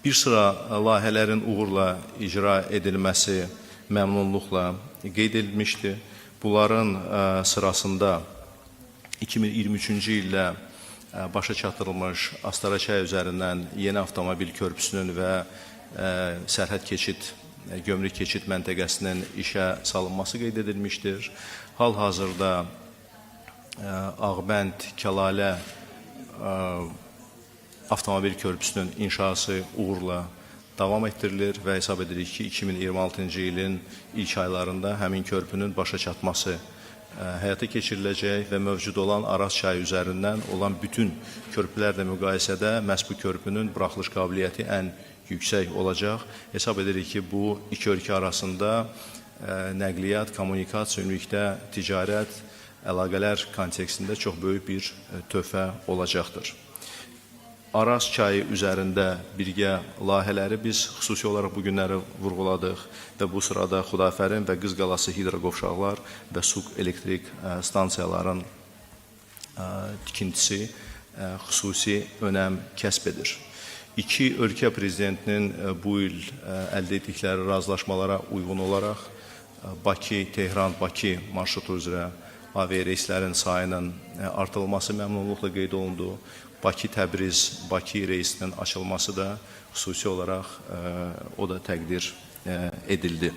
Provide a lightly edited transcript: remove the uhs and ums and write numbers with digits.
Bir sıra layihələrin uğurla icra edilməsi məmnunluqla qeyd edilmişdir. Bunların sırasında 2023-cü ildə başa çatdırılmış Astara-Çay üzərindən yeni avtomobil körpüsünün və sərhəd keçid, gömrük keçid məntəqəsinin işə salınması qeyd edilmişdir. Hal-hazırda Ağbənd, Kəlalə avtomobil körpüsünün inşası uğurla davam etdirilir və hesab edirik ki, 2026-cı ilin ilk aylarında həmin körpünün başa çatması həyata keçiriləcək və mövcud olan Araz çayı üzərindən olan bütün körpülərlə müqayisədə məhz bu körpünün buraxılış qabiliyyəti ən yüksək olacaq. Hesab edirik ki, bu iki ölkə arasında nəqliyyat, kommunikasiya, ümumilikdə ticarət, əlaqələr kontekstində çox böyük bir töhfə olacaqdır. Araz çayı üzərində birgə layihələri biz xüsusi olaraq bu günləri vurğuladıq və bu sırada Xudafərin və Qızqalası hidroqovşaqlar və Suq elektrik stansiyaların tikintisi xüsusi önəm kəsb edir. İki ölkə prezidentinin bu il əldə etdikləri razılaşmalara uyğun olaraq Bakı, Tehran, Bakı marşrutu üzrə aviareyslərin sayının artırılması məmnunluqla qeyd olundu. Bakı, Təbriz, Bakı reysinin açılması da xüsusi olaraq o da təqdir edildi.